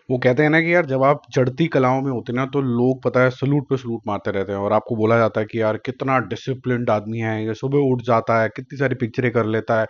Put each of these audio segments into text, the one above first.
वो कहते हैं ना कि यार जब आप चढ़ती कलाओं में होते हैं ना तो लोग पता है सलूट पे सलूट मारते रहते हैं और आपको बोला जाता है कि यार कितना डिसिप्लिन्ड आदमी है ये, सुबह उठ जाता है, कितनी सारी पिक्चरें कर लेता है,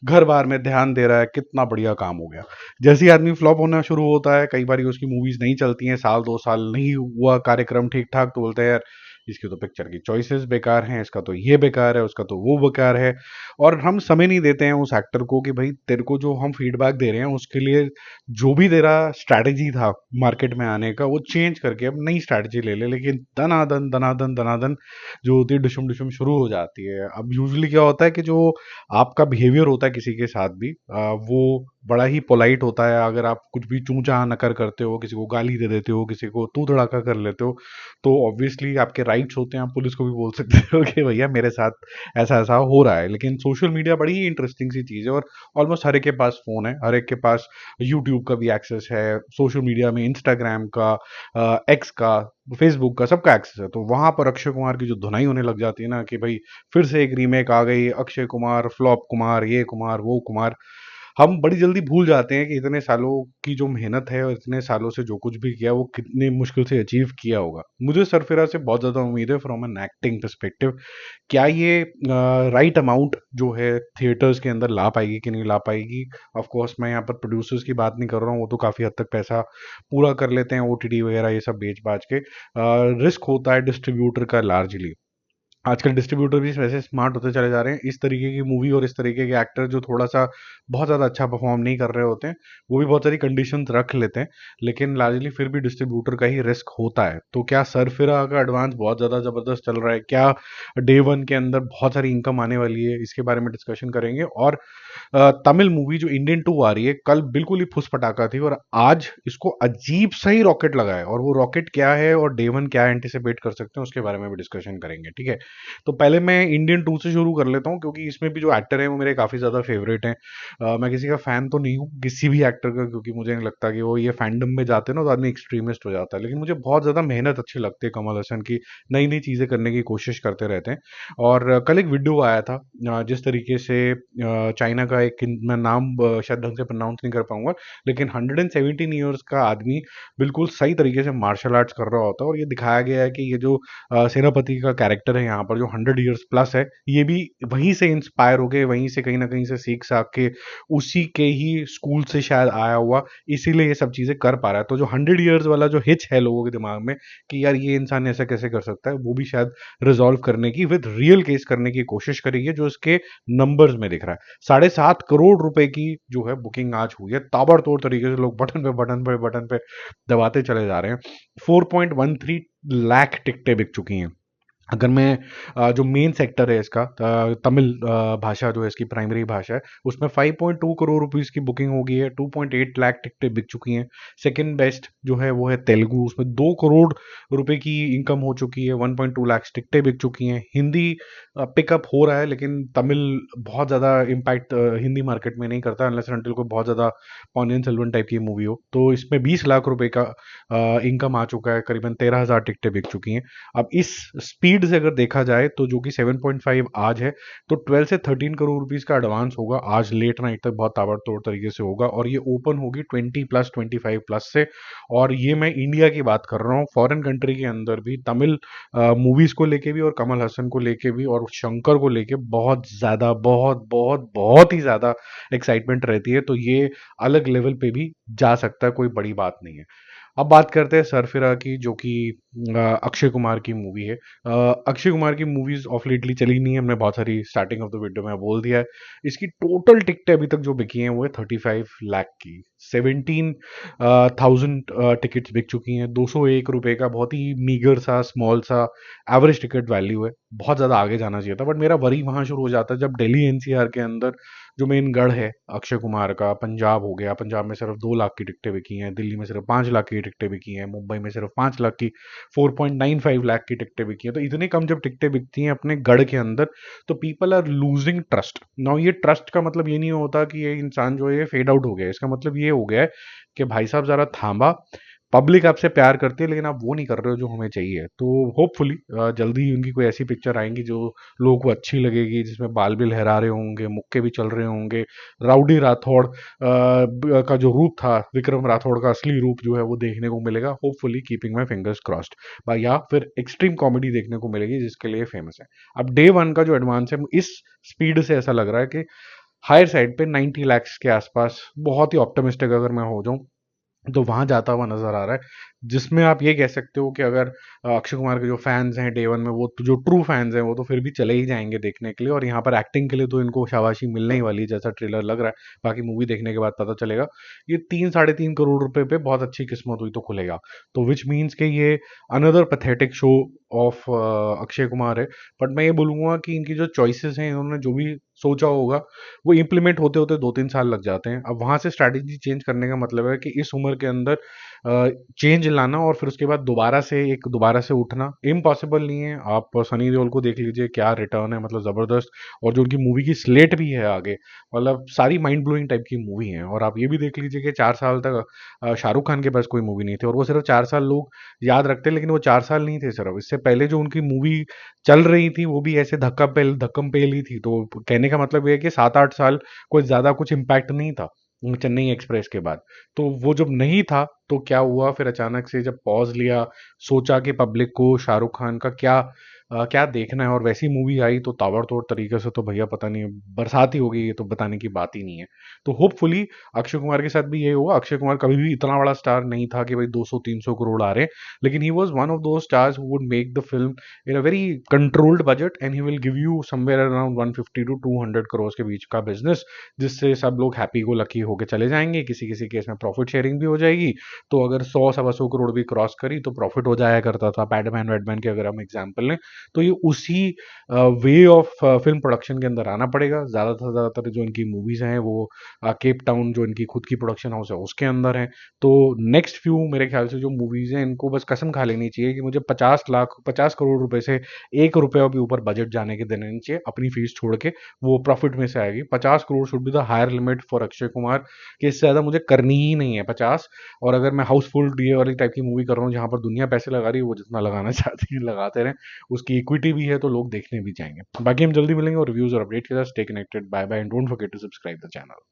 घर बार में ध्यान दे रहा है, कितना बढ़िया काम हो गया। जैसे ही आदमी फ्लॉप होना शुरू होता है, कई बार उसकी मूवीज नहीं चलती हैं, साल 2 साल नहीं हुआ कार्यक्रम ठीक ठाक, तो बोलते हैं यार इसकी तो पिक्चर की चॉइसेस बेकार हैं, इसका तो ये बेकार है, उसका तो वो बेकार है। और हम समय नहीं देते हैं उस एक्टर को कि भाई तेरे को जो हम फीडबैक दे रहे हैं उसके लिए जो भी तेरा स्ट्रैटेजी था मार्केट में आने का वो चेंज करके अब नई स्ट्रैटेजी ले ले। लेकिन दनादन दनादन दनादन जो होती है डिशुम डिशुम शुरू हो जाती है। अब यूजुअली क्या होता है कि जो आपका बिहेवियर होता है किसी के साथ भी वो बड़ा ही पोलाइट होता है। अगर आप कुछ भी चूचा नकर करते हो, किसी को गाली दे देते हो, किसी को तू तड़ाका कर लेते हो, तो ऑब्वियसली आपके राइट्स होते हैं, आप पुलिस को भी बोल सकते हो कि भैया मेरे साथ ऐसा ऐसा हो रहा है। लेकिन सोशल मीडिया बड़ी ही इंटरेस्टिंग सी चीज़ है और ऑलमोस्ट हर एक के पास फ़ोन है, हर एक के पास यूट्यूब का भी एक्सेस है, सोशल मीडिया में इंस्टाग्राम का, एक्स का, फेसबुक का, सबका एक्सेस है। तो वहां पर अक्षय कुमार की जो धुनाई होने लग जाती है ना कि भाई फिर से एक रीमेक आ गई, अक्षय कुमार फ्लॉप कुमार, ये कुमार वो कुमार, हम बड़ी जल्दी भूल जाते हैं कि इतने सालों की जो मेहनत है और इतने सालों से जो कुछ भी किया वो कितनी मुश्किल से अचीव किया होगा। मुझे सरफिरा से बहुत ज़्यादा उम्मीद है फ्रॉम एन एक्टिंग परस्पेक्टिव। क्या ये राइट अमाउंट जो है थिएटर्स के अंदर ला पाएगी कि नहीं ला पाएगी? ऑफ कोर्स मैं यहाँ पर प्रोड्यूसर्स की बात नहीं कर रहा हूँ, वो तो काफ़ी हद तक पैसा पूरा कर लेते हैं ओटीटी वगैरह ये सब बेच बाच के। रिस्क होता है डिस्ट्रीब्यूटर का लार्जली। आजकल डिस्ट्रीब्यूटर भी वैसे स्मार्ट होते चले जा रहे हैं। इस तरीके की मूवी और इस तरीके के एक्टर जो थोड़ा सा बहुत ज़्यादा अच्छा परफॉर्म नहीं कर रहे होते हैं, वो भी बहुत सारी कंडीशंस रख लेते हैं। लेकिन लार्जली फिर भी डिस्ट्रीब्यूटर का ही रिस्क होता है। तो क्या सरफिरा का एडवांस बहुत ज़्यादा ज़बरदस्त चल रहा है? क्या डे वन के अंदर बहुत सारी इनकम आने वाली है? इसके बारे में डिस्कशन करेंगे। और तमिल मूवी जो इंडियन 2 आ रही है, कल बिल्कुल ही फुस पटाखा थी और आज इसको अजीब सा ही रॉकेट लगा है, और वो रॉकेट क्या है और डे वन क्या एंटिसिपेट कर सकते हैं उसके बारे में भी डिस्कशन करेंगे, ठीक है? तो पहले मैं इंडियन 2 से शुरू कर लेता हूँ क्योंकि इसमें भी जो एक्टर है वो मेरे काफ़ी ज़्यादा फेवरेट हैं। मैं किसी का फ़ैन तो नहीं हूँ किसी भी एक्टर का, क्योंकि मुझे नहीं लगता कि वो ये फैंडम में जाते हैं ना तो आदमी एक्सट्रीमिस्ट हो जाता है। लेकिन मुझे बहुत ज़्यादा मेहनत अच्छी लगती है कमल हसन की, नई नई चीज़ें करने की कोशिश करते रहते हैं। और कल एक वीडियो आया था जिस तरीके से चाइना का एक, मैं नाम शायद ढंग से प्रोनाउंस नहीं कर पाऊंगा, लेकिन 117 ईयर्स का आदमी बिल्कुल सही तरीके से मार्शल आर्ट्स कर रहा होता है। और ये दिखाया गया है कि ये जो सेनापति का कैरेक्टर है यहाँ पर जो 100 ईयर्स प्लस है, ये भी वहीं से इंस्पायर हो गए, वहीं से कहीं ना कहीं से सीख साख के उसी के ही स्कूल से शायद आया हुआ, इसीलिए ये सब चीजें कर पा रहा है। तो जो 100 ईयर्स वाला जो हिच है लोगों के दिमाग में कि यार ये इंसान ऐसा कैसे कर सकता है, वो भी शायद रिजॉल्व करने की, विद रियल केस करने की कोशिश करी है जो इसके नंबर्स में दिख रहा है। 7.5 करोड़ रुपए की जो है बुकिंग आज हुई है, ताबड़तोड़ तरीके से लोग बटन पे बटन पे बटन पे दबाते चले जा रहे हैं। 4.13 लाख टिकटें बिक चुकी हैं। अगर मैं जो मेन सेक्टर है इसका, तमिल भाषा जो है इसकी प्राइमरी भाषा है, उसमें 5.2 करोड़ रुपीस की बुकिंग हो गई है, 2.8 लाख टिकटें बिक चुकी हैं। सेकंड बेस्ट जो है वो है तेलुगु, उसमें 2 करोड़ रुपए की इनकम हो चुकी है, 1.2 लाख टिकटें बिक चुकी हैं। हिंदी पिकअप हो रहा है, लेकिन तमिल बहुत ज़्यादा इम्पैक्ट हिंदी मार्केट में नहीं करता अनलेस अनटिल कोई बहुत ज़्यादा पॉनियन सेल्वन टाइप की मूवी हो। तो इसमें 20 लाख रुपए का इनकम आ चुका है, करीबन 13,000 टिकटें बिक चुकी हैं। अब इस स्पीड से अगर देखा जाए तो जो कि 7.5 आज है, तो 12 से 13 करोड़ रुपीस का एडवांस होगा आज लेट नाइट तक, बहुत ताबड़तोड़ तरीके से होगा। और ये ओपन होगी 20 प्लस 25 प्लस से। और ये मैं इंडिया की बात कर रहा हूँ, फॉरेन कंट्री के अंदर भी तमिल मूवीज को लेके भी और कमल हसन को लेके भी और शंकर को लेके बहुत ज्यादा, बहुत बहुत बहुत ही ज्यादा एक्साइटमेंट रहती है। तो ये अलग लेवल पे भी जा सकता है, कोई बड़ी बात नहीं है। अब बात करते हैं सरफिरा की, जो कि अक्षय कुमार की मूवी है। अक्षय कुमार की मूवीज ऑफ लेटली चली नहीं है, हमने बहुत सारी स्टार्टिंग ऑफ द वीडियो में बोल दिया है। इसकी टोटल टिकटें अभी तक जो बिकी हैं वो है 35 लाख की। 17,000 टिकट्स बिक चुकी हैं। 201 रुपए का बहुत ही मीगर सा, स्मॉल सा एवरेज टिकट वैल्यू है। बहुत ज़्यादा आगे जाना चाहिए था, बट मेरा वरी वहाँ शुरू हो जाता है जब दिल्ली एनसीआर के अंदर जो मेन गढ़ है अक्षय कुमार का, पंजाब हो गया, पंजाब में सिर्फ 2 लाख की टिकटें बिकी हैं, दिल्ली में सिर्फ 5 लाख की टिकटें बिकी हैं, मुंबई में सिर्फ 5 लाख की, 4.95 लाख की टिकटें बिकी हैं। तो इतनी कम जब टिकटें बिकती हैं अपने गढ़ के अंदर, तो people are losing trust. Now ये ट्रस्ट का मतलब ये नहीं होता कि ये इंसान जो है फेड आउट हो गया है। इसका मतलब ये हो गया है कि भाई साहब जरा थांबा, पब्लिक आपसे प्यार करती है, लेकिन आप वो नहीं कर रहे हो जो हमें चाहिए। तो होपफुली जल्दी ही उनकी कोई ऐसी पिक्चर आएँगी जो लोगों को अच्छी लगेगी, जिसमें बाल भी लहरा रहे होंगे, मुक्के भी चल रहे होंगे, राउडी राठौड़ का जो रूप था, विक्रम राठौड़ का असली रूप जो है वो देखने को मिलेगा, hopefully, keeping my fingers crossed. या फिर एक्सट्रीम कॉमेडी देखने को मिलेगी जिसके लिए फेमस है। अब डे 1 का जो एडवांस है, इस स्पीड से ऐसा लग रहा है कि हायर साइड पे 90 लाख के आसपास, बहुत ही ऑप्टिमिस्टिक अगर मैं हो जाऊं, तो वहां जाता हुआ नजर आ रहा है। जिसमें आप ये कह सकते हो कि अगर अक्षय कुमार के जो फैंस हैं डे वन में, वो तो जो ट्रू फैंस हैं वो तो फिर भी चले ही जाएंगे देखने के लिए, और यहाँ पर एक्टिंग के लिए तो इनको शाबाशी मिलने ही वाली है, जैसा ट्रेलर लग रहा है। बाकी मूवी देखने के बाद पता चलेगा। ये 3 साढ़े 3 करोड़ रुपए पे बहुत अच्छी किस्मत हुई तो खुलेगा। तो विच मीन्स के ये another pathetic show off Akshay Kumar है। बट मैं ये बोलूंगा कि इनकी जो चॉइसेस हैं, इन्होंने जो भी सोचा होगा, वो इम्प्लीमेंट होते होते 2 3 साल लग जाते हैं। अब वहां से स्ट्रैटेजी चेंज करने का मतलब है कि इस उम्र के अंदर चेंज लाना और फिर उसके बाद दोबारा से उठना इम्पॉसिबल नहीं है। आप सनी देओल को देख लीजिए, क्या रिटर्न है, मतलब जबरदस्त। और जो उनकी मूवी की स्लेट भी है आगे, मतलब सारी माइंड ब्लोइंग टाइप की मूवी है। और आप ये भी देख लीजिए कि 4 साल तक शाहरुख खान के पास कोई मूवी नहीं थी, और वो सिर्फ 4 साल लोग याद रखते, लेकिन वो 4 साल नहीं थे सिर्फ। इससे पहले जो उनकी मूवी चल रही थी वो भी ऐसे धक्कम पेल ही थी। तो कहने का मतलब ये है कि 7 8 साल कोई ज्यादा कुछ इम्पैक्ट नहीं था चेन्नई एक्सप्रेस के बाद। तो वो जब नहीं था, तो क्या हुआ फिर अचानक से जब पॉज लिया, सोचा कि पब्लिक को शाहरुख खान का क्या देखना है, और वैसी मूवी आई तो ताबड़तोड़ तरीके से तो भैया पता नहीं बरसात ही हो गई, ये तो बताने की बात ही नहीं है। तो होपफुली अक्षय कुमार के साथ भी ये होगा। अक्षय कुमार कभी भी इतना बड़ा स्टार नहीं था कि भाई 200 300 करोड़ आ रहे हैं, लेकिन ही वॉज वन ऑफ दो stars who would make the film in a very controlled budget, and he will give you somewhere around 150 to 200 crore के बीच का बिजनेस, जिससे सब लोग हैप्पी गो लकी होके चले जाएंगे। किसी किसी केस में प्रॉफिट शेयरिंग भी हो जाएगी। तो अगर 100 सवा 100 करोड़ भी क्रॉस करी तो प्रॉफिट हो जाया करता था। पैडमैन वैडमैन के अगर हम एग्जाम्पल लें, तो ये उसी वे ऑफ फिल्म प्रोडक्शन के अंदर आना पड़ेगा। ज़्यादातर जो इनकी मूवीज़ हैं वो केप टाउन, जो इनकी खुद की प्रोडक्शन हाउस है, उसके अंदर है। तो नेक्स्ट फ्यू मेरे ख्याल से जो मूवीज़ हैं, इनको बस कसम खा लेनी चाहिए कि मुझे 50 करोड़ रुपए से 1 रुपया भी ऊपर बजट जाने के देने नहीं चाहिए। अपनी फीस छोड़ के वो प्रॉफिट में से आएगी। 50 crore should be the higher limit for Akshay Kumar, कि इससे ज़्यादा मुझे करनी ही नहीं है 50। और अगर मैं हाउसफुल डीए वाली टाइप की मूवी कर रहा हूँ जहां पर दुनिया पैसे लगा रही है, वो जितना लगाना चाहती है लगाते रहे। उसकी इक्विटी भी है तो लोग देखने भी जाएंगे। बाकी हम जल्दी मिलेंगे और रिव्यूज और अपडेट के साथ। Stay connected, bye bye, and don't forget to subscribe the channel.